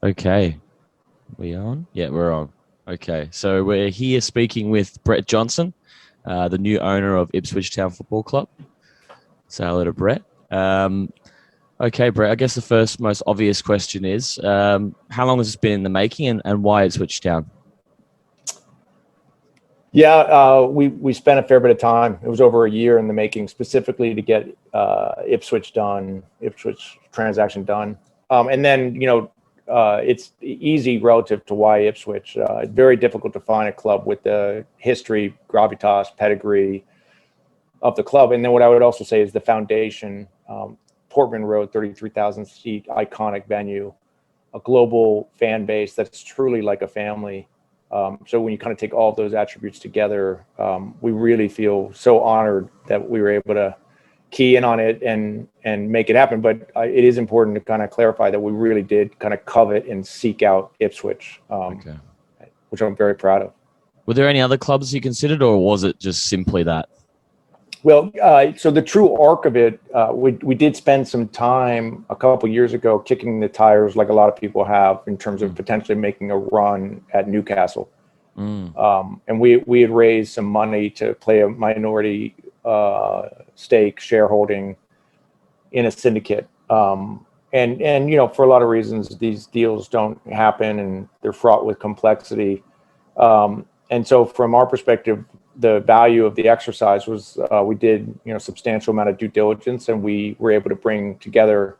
Okay. We on? Yeah, we're on. Okay. So we're here speaking with Brett Johnson, the new owner of Ipswich Town Football Club. Say hello to Brett. Okay, Brett, I guess the first most obvious question is how long has this been in the making and why Ipswich Town? Yeah, we spent a fair bit of time. It was over a year in the making, specifically to get Ipswich transaction done. And then, it's easy relative to why Ipswich. It's very difficult to find a club with the history, gravitas, pedigree of the club. And then what I would also say is the foundation, Portman Road, 33,000 seat, iconic venue, a global fan base that's truly like a family. So when you kind of take all of those attributes together, we really feel so honored that we were able to key in on it and make it happen. But it is important to kind of clarify that we really did kind of covet and seek out Ipswich, which I'm very proud of. Were there any other clubs you considered, or was it just simply that? Well, so the true arc of it, we did spend some time a couple years ago kicking the tires, like a lot of people have, in terms of potentially making a run at Newcastle. And we had raised some money to play a minority stake shareholding in a syndicate. And for a lot of reasons, these deals don't happen and they're fraught with complexity. And so from our perspective, the value of the exercise was we did substantial amount of due diligence, and we were able to bring together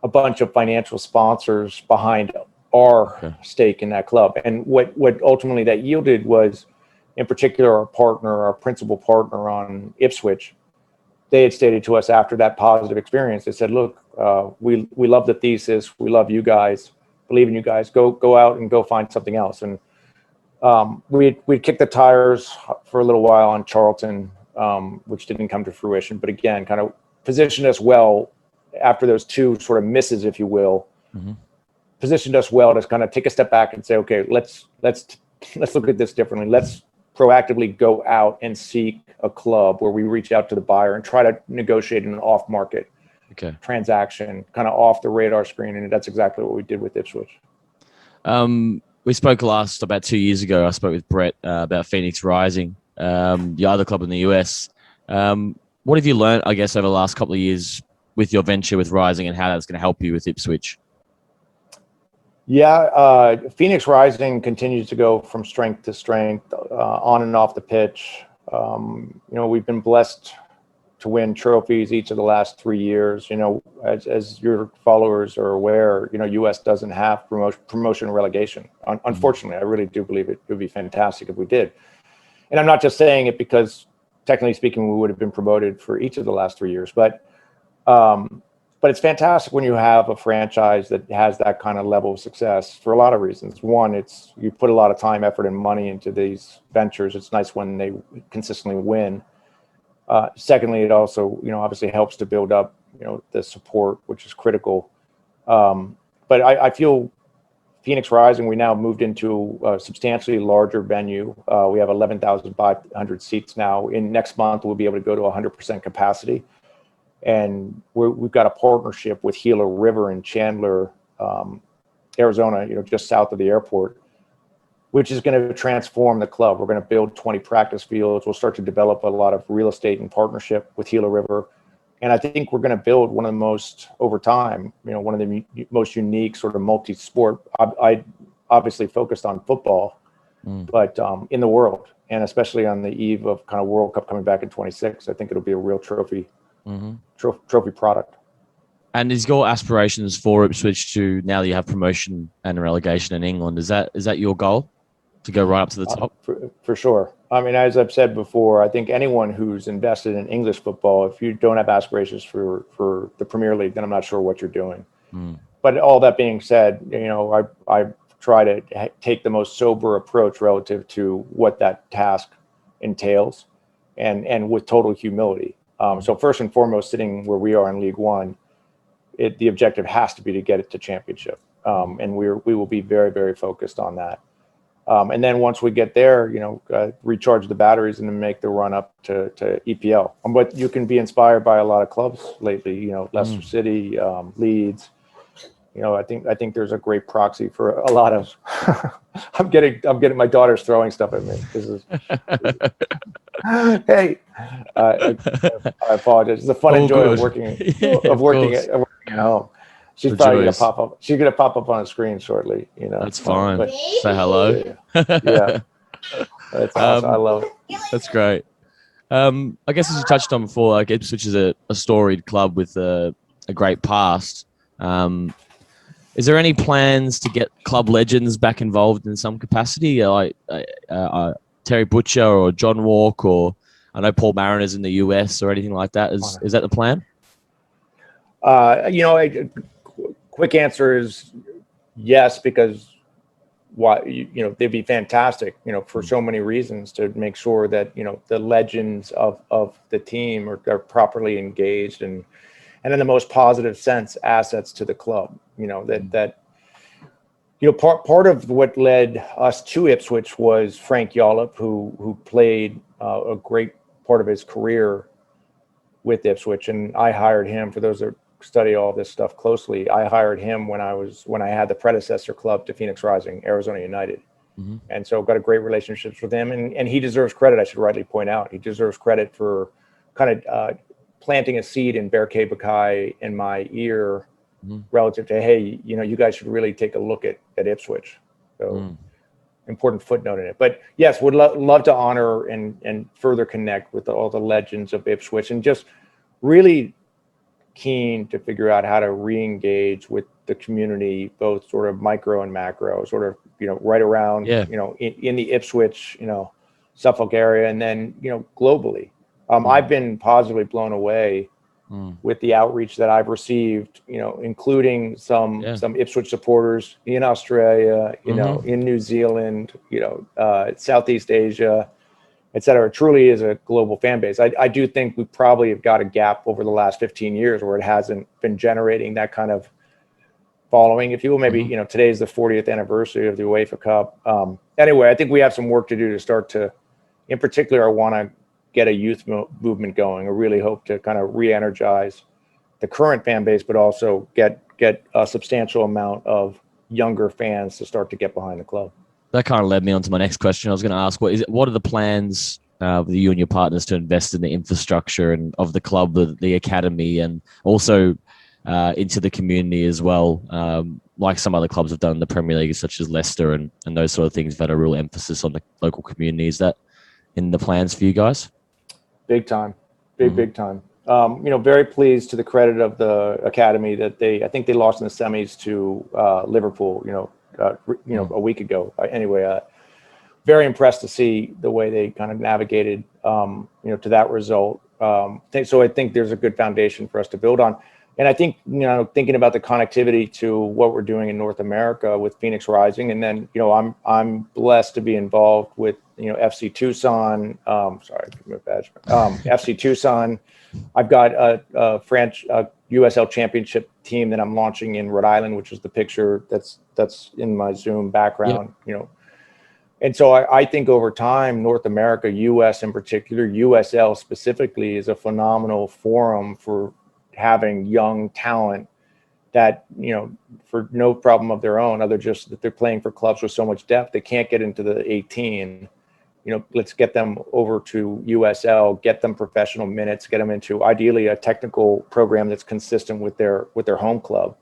a bunch of financial sponsors behind our stake in that club. And what ultimately that yielded was, in particular, our principal partner on Ipswich, they had stated to us after that positive experience, they said, look, we love the thesis, we love you guys, believe in you guys, go out and go find something else. And we kicked the tires for a little while on Charlton, which didn't come to fruition, but again, kind of positioned us well after those two sort of misses, if you will, positioned us well to kind of take a step back and say, okay, let's look at this differently. Let's proactively go out and seek a club where we reach out to the buyer and try to negotiate an off-market transaction, kind of off the radar screen. And that's exactly what we did with Ipswich. We spoke last about 2 years ago. I spoke with Brett about Phoenix Rising, the other club in the US. What have you learned, I guess, over the last couple of years with your venture with Rising and how that's going to help you with Ipswich? Yeah, Phoenix Rising continues to go from strength to strength, on and off the pitch. We've been blessed to win trophies each of the last 3 years. As your followers are aware, US doesn't have promotion and relegation. Unfortunately, I really do believe it would be fantastic if we did. And I'm not just saying it because, technically speaking, we would have been promoted for each of the last 3 years. But it's fantastic when you have a franchise that has that kind of level of success for a lot of reasons. One, it's you put a lot of time, effort, and money into these ventures. It's nice when they consistently win. Secondly, it also, obviously helps to build up, the support, which is critical. But I feel Phoenix Rising, we now moved into a substantially larger venue. We have 11,500 seats now. In next month, we'll be able to go to 100% capacity. And we've got a partnership with Gila River in Chandler, Arizona, just south of the airport, which is going to transform the club. We're going to build 20 practice fields. We'll start to develop a lot of real estate in partnership with Gila River. And I think we're going to build one of the most, over time, one of the most unique sort of multi-sport. I obviously focused on football, but in the world, and especially on the eve of kind of World Cup coming back in 26, I think it'll be a real trophy product. And is your aspirations for Ipswich to, now that you have promotion and relegation in England, is that your goal? To go right up to the top? For sure. I mean, as I've said before, I think anyone who's invested in English football, if you don't have aspirations for the Premier League, then I'm not sure what you're doing. But all that being said, I try to take the most sober approach relative to what that task entails, and with total humility. So first and foremost, sitting where we are in League One, the objective has to be to get it to championship. And we will be very, very focused on that. And then once we get there, recharge the batteries and then make the run up to EPL. But you can be inspired by a lot of clubs lately, Leicester City, Leeds, I think there's a great proxy for a lot of. I'm getting my daughter's throwing stuff at me. This is hey, I apologize. It's the fun All and joy good. of working Yeah, of course. at home. She's The probably gonna joys. pop up. She's gonna pop up on a screen shortly. That's fine. But Say hello. yeah, that's awesome. I love it. That's great. I guess as you touched on before, like Ipswich is a storied club with a great past. Is there any plans to get club legends back involved in some capacity, like Terry Butcher or John Walk, or I know Paul Mariner's in the US or anything like that? Is that the plan? Quick answer is yes, because they'd be fantastic, for so many reasons, to make sure that, the legends of the team are properly engaged and in the most positive sense, assets to the club, part of what led us to Ipswich was Frank Yallop, who played a great part of his career with Ipswich. And I hired him. For those that study all this stuff closely, I hired him when I had the predecessor club to Phoenix Rising, Arizona United. Mm-hmm. And so got a great relationships with him, and he deserves credit. I should rightly point out, he deserves credit for kind of planting a seed in Berke, Bakay in my ear, mm-hmm. relative to, hey, you guys should really take a look at Ipswich. So important footnote in it. But yes, would love to honor and further connect with all the legends of Ipswich, and just really keen to figure out how to re-engage with the community, both sort of micro and macro, sort of, right around, in the Ipswich, Suffolk area, and then, globally. I've been positively blown away with the outreach that I've received, including some Ipswich supporters in Australia, in New Zealand, Southeast Asia, et cetera. It truly is a global fan base. I do think we probably have got a gap over the last 15 years where it hasn't been generating that kind of following, if you will. Maybe, today is the 40th anniversary of the UEFA Cup. Anyway, I think we have some work to do to start to, in particular, I want to get a youth movement going. I really hope to kind of re-energize the current fan base, but also get a substantial amount of younger fans to start to get behind the club. That kind of led me on to my next question. I was going to ask, what are the plans with you and your partners to invest in the infrastructure and of the club, the academy, and also into the community as well, like some other clubs have done in the Premier League, such as Leicester and those sort of things that had a real emphasis on the local community. Is that in the plans for you guys? Big time, big time. Very pleased, to the credit of the academy, that I think they lost in the semis to Liverpool, a week ago. Anyway, very impressed to see the way they kind of navigated, to that result. So I think there's a good foundation for us to build on. And I think, thinking about the connectivity to what we're doing in North America with Phoenix Rising, and then, I'm blessed to be involved with, FC Tucson. FC Tucson. I've got a French USL Championship team that I'm launching in Rhode Island, which is the picture that's in my Zoom background. Yep. And so I think over time, North America, US in particular, USL specifically, is a phenomenal forum for having young talent that, for no problem of their own, other just that they're playing for clubs with so much depth, they can't get into the 18. Let's get them over to USL, get them professional minutes, get them into ideally a technical program that's consistent with their home club.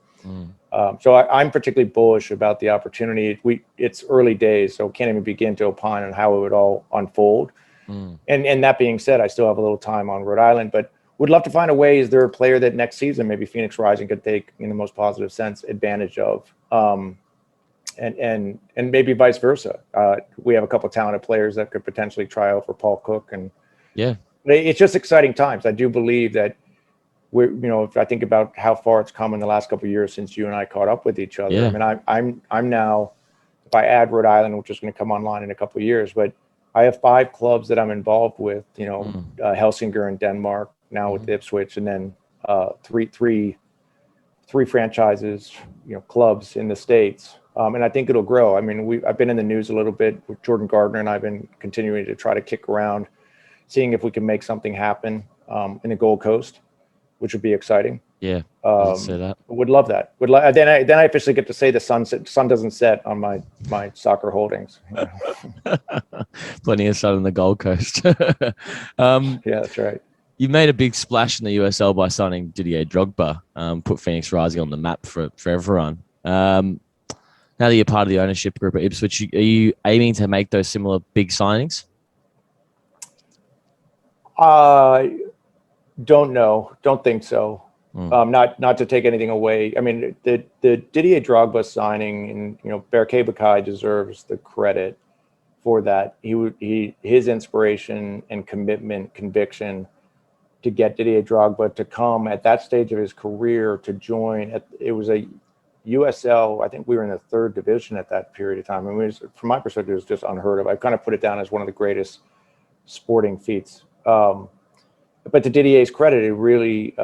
So I'm particularly bullish about the opportunity. It's early days, so can't even begin to opine on how it would all unfold. And that being said, I still have a little time on Rhode Island, but would love to find a way. Is there a player that next season maybe Phoenix Rising could take, in the most positive sense, advantage of? And maybe vice versa. We have a couple of talented players that could potentially try out for Paul Cook, and it's just exciting times. I do believe that if I think about how far it's come in the last couple of years since you and I caught up with each other. I mean, I'm now, if I add Rhode Island, which is going to come online in a couple of years, but I have 5 clubs that I'm involved with. Helsingør in Denmark, now with Ipswich, and then three franchises, clubs in the States. And I think it'll grow. I mean, I've been in the news a little bit with Jordan Gardner, and I've been continuing to try to kick around, seeing if we can make something happen in the Gold Coast, which would be exciting. Yeah, I did say that. Would love that. Then I officially get to say the sun doesn't set on my soccer holdings. Plenty of sun on the Gold Coast. um, Yeah, that's right. you made a big splash in the USL by signing Didier Drogba, put Phoenix Rising on the map for everyone. Now that you're part of the ownership group at Ipswich, are you aiming to make those similar big signings? Don't know. Don't think so. Mm. Not to take anything away. I mean, the Didier Drogba signing, and Berke Bakay deserves the credit for that. His inspiration and commitment, conviction to get Didier Drogba to come at that stage of his career to join. It was a USL. I think we were in the third division at that period of time. I mean, from my perspective, it was just unheard of. I kind of put it down as one of the greatest sporting feats. But to Didier's credit, it really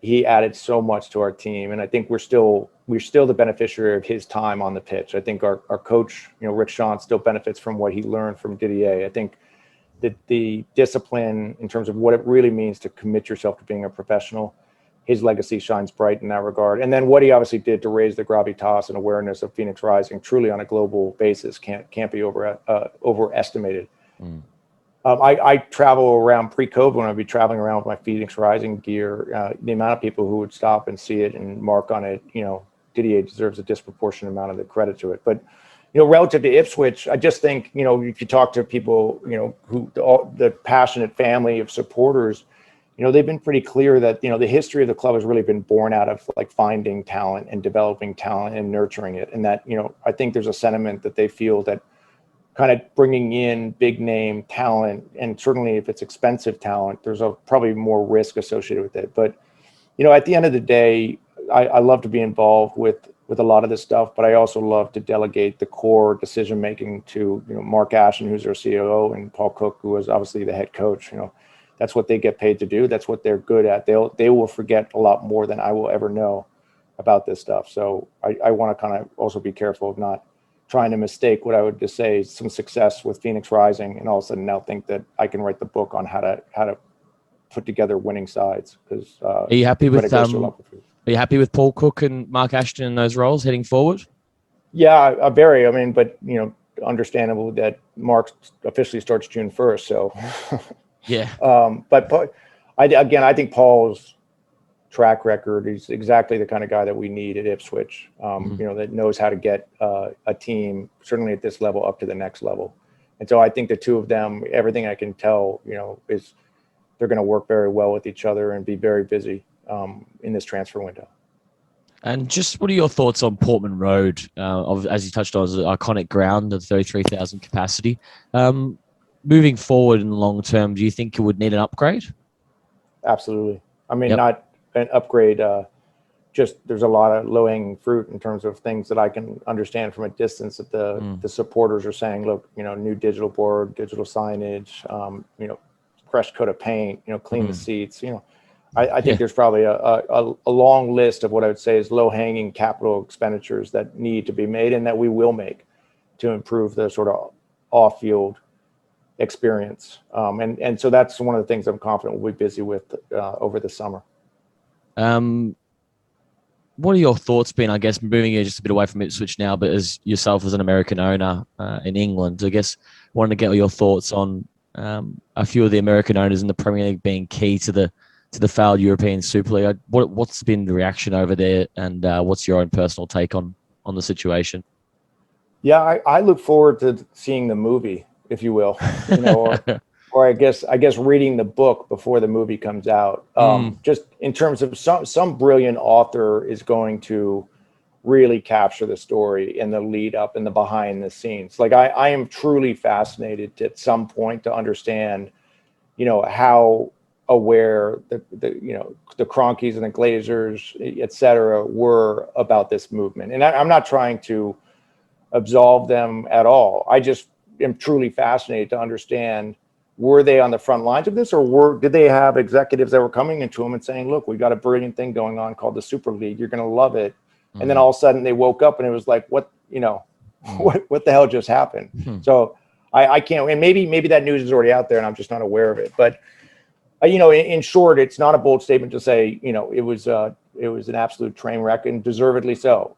he added so much to our team, and I think we're still the beneficiary of his time on the pitch. I think our coach, Rick Shawn, still benefits from what he learned from Didier. I think that the discipline in terms of what it really means to commit yourself to being a professional, his legacy shines bright in that regard. And then what he obviously did to raise the gravitas and awareness of Phoenix Rising truly on a global basis can't be overestimated. Mm. I travel around pre-COVID when I'd be traveling around with my Phoenix Rising gear. The amount of people who would stop and see it and mark on it, Didier deserves a disproportionate amount of the credit to it. But, relative to Ipswich, I just think, if you talk to people, who the passionate family of supporters, they've been pretty clear that, the history of the club has really been born out of like finding talent and developing talent and nurturing it. And that, I think there's a sentiment that they feel that kind of bringing in big name talent, and certainly if it's expensive talent, there's probably more risk associated with it. But, at the end of the day, I love to be involved with a lot of this stuff, but I also love to delegate the core decision making to, Mark Ashton, who's our COO, and Paul Cook, who is obviously the head coach. That's what they get paid to do. That's what they're good at. They will forget a lot more than I will ever know about this stuff. So I want to kind of also be careful of not trying to mistake what I would just say is some success with Phoenix Rising, and all of a sudden now think that I can write the book on how to put together winning sides. Because are you happy with Paul Cook and Mark Ashton in those roles heading forward? Yeah, very. I mean, but understandable that Mark officially starts June 1st. So yeah. But I think Paul's track record, he's exactly the kind of guy that we need at Ipswich, that knows how to get a team, certainly at this level, up to the next level. And so I think the two of them, everything I can tell, is they're going to work very well with each other and be very busy in this transfer window. And just what are your thoughts on Portman Road? As you touched on, as an iconic ground of 33,000 capacity. Moving forward in the long term, do you think it would need an upgrade? Absolutely. I mean, not an upgrade. Just there's a lot of low-hanging fruit in terms of things that I can understand from a distance that the supporters are saying, look, new digital board, digital signage, fresh coat of paint, clean the seats. I think there's probably a long list of what I would say is low-hanging capital expenditures that need to be made and that we will make to improve the sort of off-field experience. And so that's one of the things I'm confident we'll be busy with over the summer. What are your thoughts been, I guess, moving here just a bit away from Ipswich now, but as yourself as an American owner in England, I guess wanted to get your thoughts on a few of the American owners in the Premier League being key to the failed European Super League. What's been the reaction over there, and what's your own personal take on the situation? Yeah, I look forward to seeing the movie, if you will, or I guess reading the book before the movie comes out. Just in terms of some brilliant author is going to really capture the story and the lead up and the behind the scenes. Like I am truly fascinated at some point to understand, how aware the Cronkies and the Glazers, et cetera, were about this movement. And I'm not trying to absolve them at all. I just am truly fascinated to understand, were they on the front lines of this, or did they have executives that were coming into them and saying, look, we've got a brilliant thing going on called the Super League. You're going to love it. And then all of a sudden they woke up and it was like, what the hell just happened? So I can't, and maybe that news is already out there and I'm just not aware of it. But, in short, it's not a bold statement to say, it was an absolute train wreck, and deservedly so.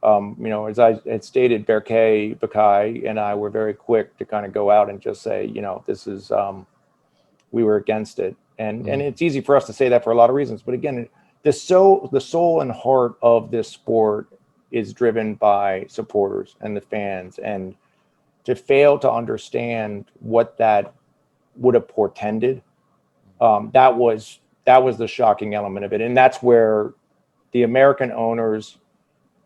As I had stated, Berke, Bakay, and I were very quick to kind of go out and just say, this is, we were against it. And it's easy for us to say that for a lot of reasons. But again, the soul and heart of this sport is driven by supporters and the fans. And to fail to understand what that would have portended, that was the shocking element of it. And that's where the American owners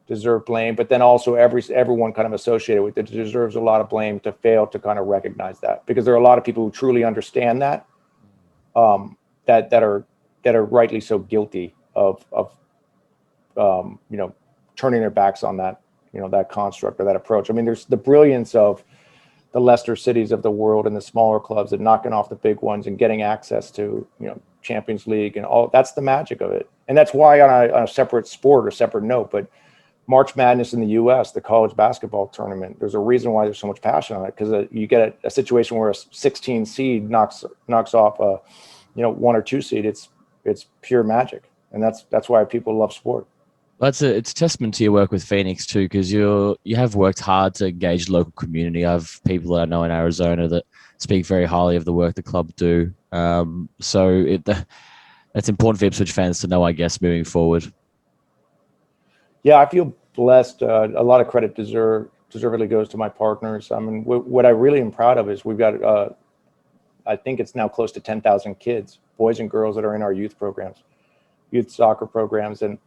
deserve blame, but then also everyone kind of associated with it deserves a lot of blame to fail to kind of recognize that, because there are a lot of people who truly understand that, that are rightly so guilty of turning their backs on that, that construct or that approach. I mean, there's the brilliance of the Leicester Cities of the world and the smaller clubs and knocking off the big ones and getting access to, Champions League and all. That's the magic of it. And that's why on a separate sport or separate note, but March Madness in the US, the college basketball tournament, there's a reason why there's so much passion on it, because you get a situation where a 16 seed knocks off a 1 or 2 seed. It's pure magic. And that's why people love sport. It's a testament to your work with Phoenix too, because you have worked hard to engage the local community. I have people that I know in Arizona that speak very highly of the work the club do. So that's important for Ipswich fans to know, I guess, moving forward. Yeah, I feel blessed. A lot of credit deservedly goes to my partners. I mean, what I really am proud of is we've got, I think it's now close to 10,000 kids, boys and girls, that are in our youth programs, youth soccer programs. And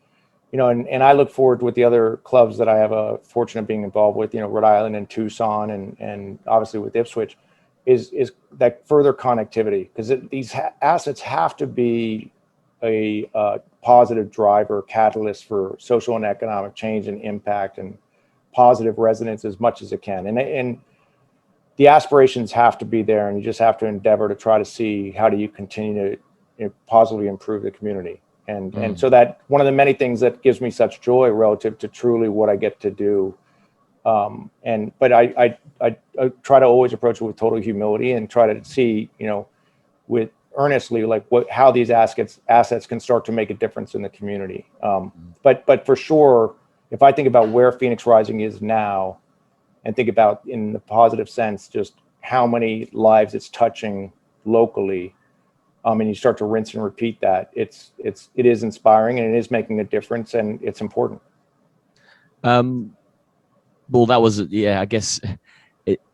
and I look forward with the other clubs that I have a fortune of being involved with, Rhode Island and Tucson, and obviously with Ipswich, is that further connectivity, because these assets have to be a positive driver, catalyst for social and economic change and impact and positive resonance as much as it can. And the aspirations have to be there, and you just have to endeavor to try to see how do you continue to positively improve the community. And so that one of the many things that gives me such joy relative to truly what I get to do. But I try to always approach it with total humility and try to see, with earnestly, like how these assets can start to make a difference in the community. But for sure, if I think about where Phoenix Rising is now, and think about in the positive sense, just how many lives it's touching locally, and you start to rinse and repeat that, it is inspiring, and it is making a difference, and it's important. Well, that was, I guess,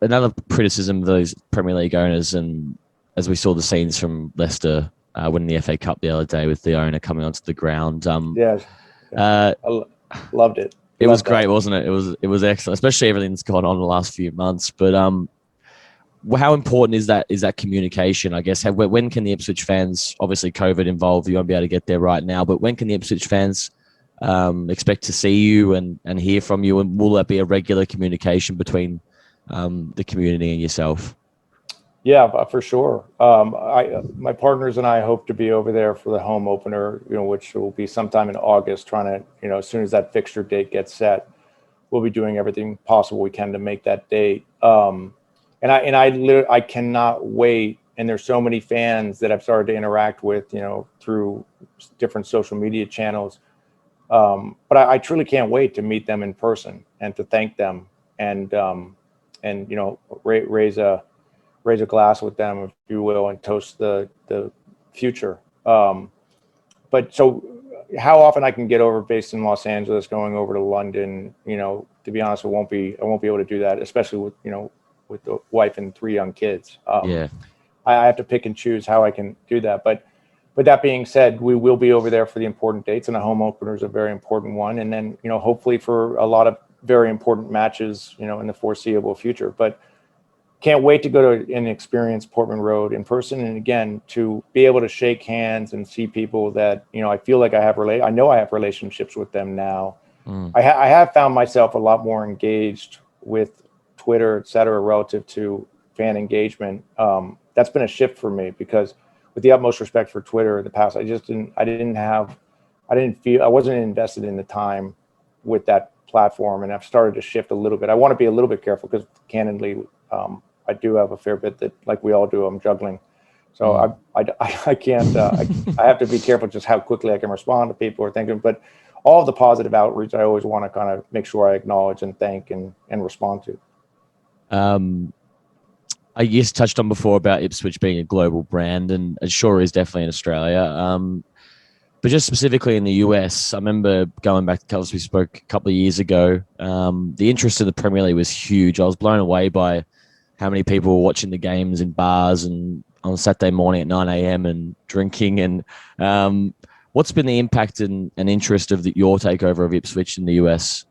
another criticism of those Premier League owners, and as we saw the scenes from Leicester winning the FA Cup the other day with the owner coming onto the ground. I loved it. It was great, wasn't it? It was excellent, especially everything that's gone on in the last few months. But how important is that communication? I guess when can the Ipswich fans, obviously COVID involved, you won't be able to get there right now, but when can the Ipswich fans expect to see you and hear from you, and will that be a regular communication between the community and yourself? Yeah, for sure. My partners and I hope to be over there for the home opener, which will be sometime in August, trying to, as soon as that fixture date gets set, we'll be doing everything possible we can to make that date. And I cannot wait. And there's so many fans that I've started to interact with, through different social media channels. But I truly can't wait to meet them in person and to thank them and raise a glass with them, if you will, and toast the future. But so how often I can get over, based in Los Angeles, going over to London, to be honest, I won't be able to do that, especially with the wife and 3 young kids. I have to pick and choose how I can do that. But that being said, we will be over there for the important dates, and the home opener is a very important one. And then, hopefully for a lot of very important matches, in the foreseeable future. But can't wait to go to and experience Portman Road in person. And again, to be able to shake hands and see people that, I feel like I know I have relationships with them now. I have found myself a lot more engaged with Twitter, et cetera, relative to fan engagement. That's been a shift for me, because with the utmost respect for Twitter in the past, I wasn't invested in the time with that platform, and I've started to shift a little bit. I want to be a little bit careful, because candidly, I do have a fair bit that, like we all do, I'm juggling. So I can't, I have to be careful just how quickly I can respond to people or thinking, but all of the positive outreach, I always want to kind of make sure I acknowledge and thank and respond to. I just touched on before about Ipswich being a global brand, and it sure is definitely in Australia. But just specifically in the US, I remember going back to because we spoke a couple of years ago. The interest in the Premier League was huge. I was blown away by how many people were watching the games in bars and on Saturday morning at 9 a.m. and drinking. And what's been the impact and interest of your takeover of Ipswich in the US?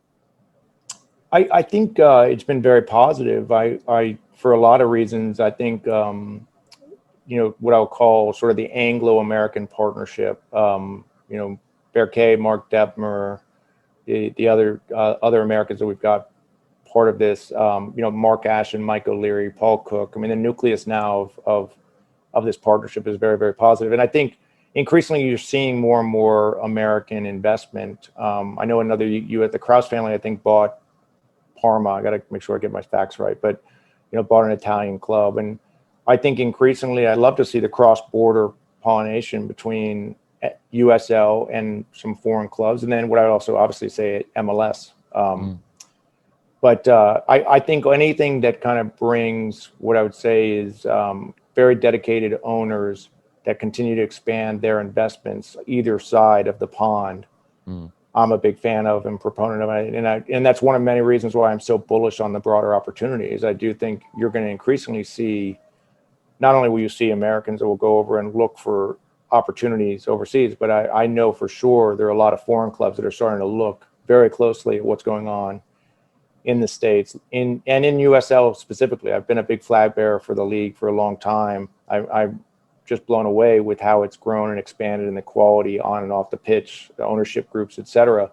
I think it's been very positive. I for a lot of reasons, I think what I'll call sort of the Anglo-American partnership. Berke, Mark Detmer, the other Americans that we've got part of this. Mark Ash and Mike O'Leary, Paul Cook. I mean, the nucleus now of this partnership is very, very positive. And I think increasingly you're seeing more and more American investment. I know the Kraus family, I think, bought Parma. I got to make sure I get my facts right, but bought an Italian club. And I think increasingly I'd love to see the cross-border pollination between USL and some foreign clubs. And then what I would also obviously say MLS. But I think anything that kind of brings what I would say is very dedicated owners that continue to expand their investments either side of the pond, I'm a big fan of and proponent of it. And that's one of many reasons why I'm so bullish on the broader opportunities. I do think you're going to increasingly see, not only will you see Americans that will go over and look for opportunities overseas, but I know for sure there are a lot of foreign clubs that are starting to look very closely at what's going on in the States, and in USL specifically. I've been a big flag bearer for the league for a long time. I'm just blown away with how it's grown and expanded in the quality on and off the pitch, the ownership groups, et cetera.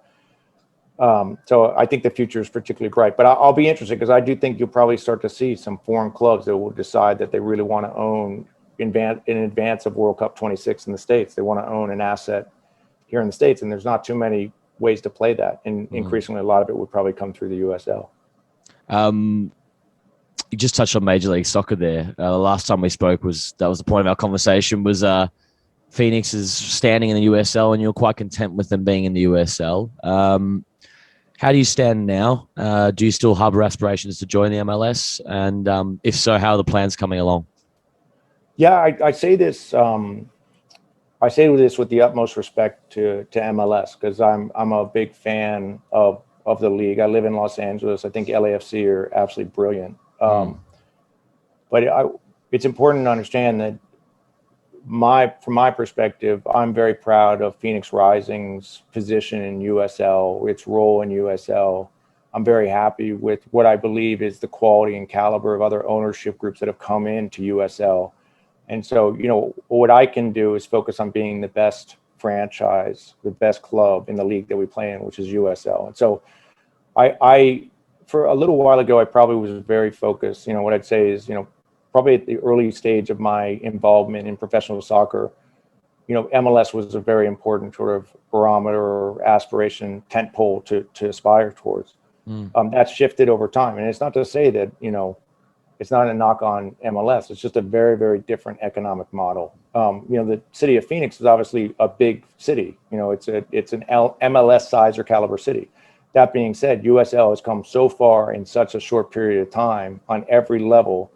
So I think the future is particularly bright, but I'll be interested because I do think you'll probably start to see some foreign clubs that will decide that they really want to own in advance of World Cup 26 in the States. They want to own an asset here in the States, and there's not too many ways to play that. And increasingly, a lot of it would probably come through the USL. You just touched on Major League Soccer there. The last time we spoke was the point of our conversation was Phoenix is standing in the USL, and you're quite content with them being in the USL. How do you stand now? Do you still harbor aspirations to join the MLS? And if so, how are the plans coming along? Yeah, I say this. I say this with the utmost respect to MLS because I'm a big fan of the league. I live in Los Angeles. I think LAFC are absolutely brilliant. But it's important to understand that from my perspective, I'm very proud of Phoenix Rising's position in USL, its role in USL. I'm very happy with what I believe is the quality and caliber of other ownership groups that have come into USL. And so, what I can do is focus on being the best franchise, the best club in the league that we play in, which is USL. And so I for a little while ago, I probably was very focused. What I'd say is, probably at the early stage of my involvement in professional soccer, MLS was a very important sort of barometer or aspiration tent pole to aspire towards. That's shifted over time. And it's not to say that, it's not a knock on MLS. It's just a very, very different economic model. The city of Phoenix is obviously a big city. It's an MLS size or caliber city. That being said, USL has come so far in such a short period of time on every level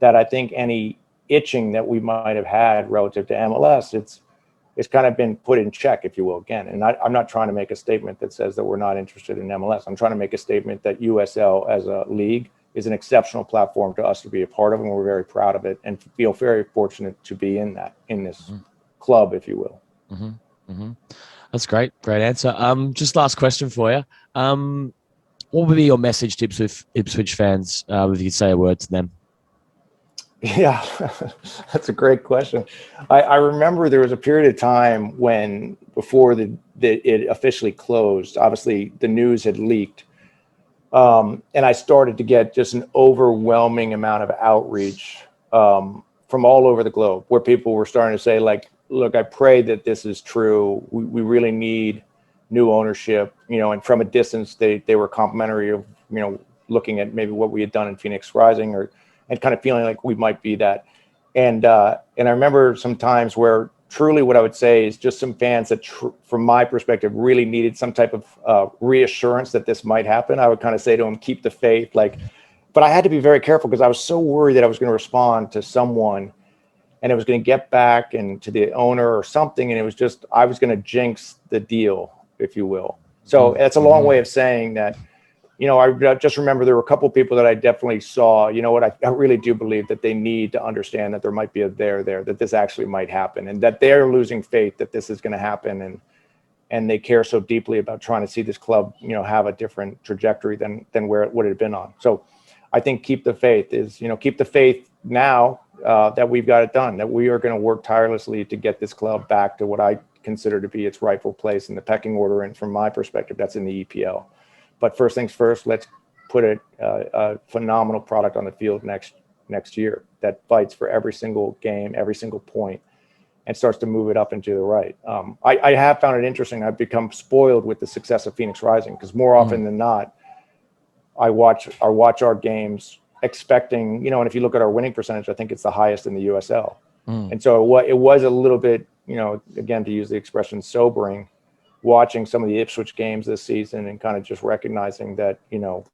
that I think any itching that we might have had relative to MLS, it's kind of been put in check, if you will, again. And I'm not trying to make a statement that says that we're not interested in MLS. I'm trying to make a statement that USL as a league is an exceptional platform to us to be a part of, and we're very proud of it and feel very fortunate to be in this club, if you will. That's great. Great answer. Just last question for you. What would be your message to Ipswich fans if you could say a word to them? Yeah, that's a great question. I remember there was a period of time when before it officially closed, obviously the news had leaked. And I started to get just an overwhelming amount of outreach from all over the globe where people were starting to say, like, look, I pray that this is true. We really need new ownership, and from a distance, they were complimentary of, looking at maybe what we had done in Phoenix Rising and kind of feeling like we might be that. And I remember some times where truly what I would say is just some fans that, from my perspective, really needed some type of reassurance that this might happen. I would kind of say to them, keep the faith. Like, but I had to be very careful because I was so worried that I was going to respond to someone and it was going to get back and to the owner or something. And it was just, I was going to jinx the deal, if you will. So that's a long way of saying that, you know, I just remember there were a couple of people that I definitely saw, you know what, I really do believe that they need to understand that there might be a there, that this actually might happen, and that they're losing faith that this is going to happen. And they care so deeply about trying to see this club, you know, have a different trajectory than where it would have been on. So I think keep the faith is, you know, keep the faith now that we've got it done, that we are going to work tirelessly to get this club back to what I consider to be its rightful place in the pecking order. And from my perspective, that's in the EPL. But first things first, let's put a phenomenal product on the field next year that fights for every single game, every single point, and starts to move it up and to the right. I have found it interesting. I've become spoiled with the success of Phoenix Rising because more often than not, I watch our games expecting, you know, and if you look at our winning percentage, I think it's the highest in the USL. And so it was a little bit, you know, again, to use the expression, sobering, watching some of the Ipswich games this season and kind of just recognizing that, you know,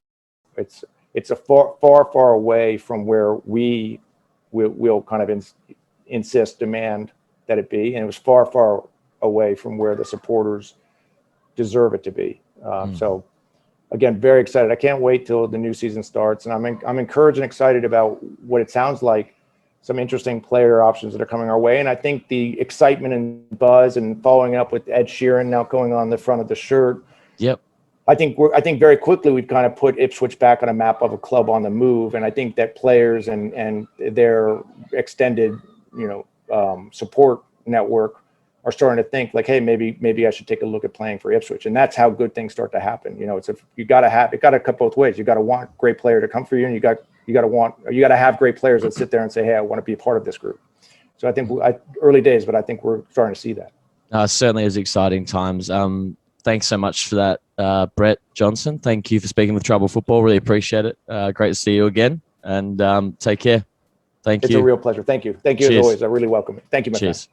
it's a far away from where we'll kind of demand that it be. And it was far away from where the supporters deserve it to be. So again, very excited. I can't wait till the new season starts. And I'm encouraged and excited about what it sounds like, some interesting player options that are coming our way. And I think the excitement and buzz and following up with Ed Sheeran now going on the front of the shirt. Yep. I think very quickly we've kind of put Ipswich back on a map of a club on the move. And I think that players and their extended, you know, support network are starting to think like, hey, maybe I should take a look at playing for Ipswich. And that's how good things start to happen. You know, you got to cut both ways. You got to want great player to come for you, and you got to have great players that sit there and say, hey, I want to be a part of this group. So I think early days, but I think we're starting to see that. Certainly is exciting times. Thanks so much for that, Brett Johnson. Thank you for speaking with Trouble Football. Really appreciate it. Great to see you again, and take care. Thank you. It's a real pleasure. Thank you. Thank you. Cheers. As always. I really welcome it. Thank you, my friend.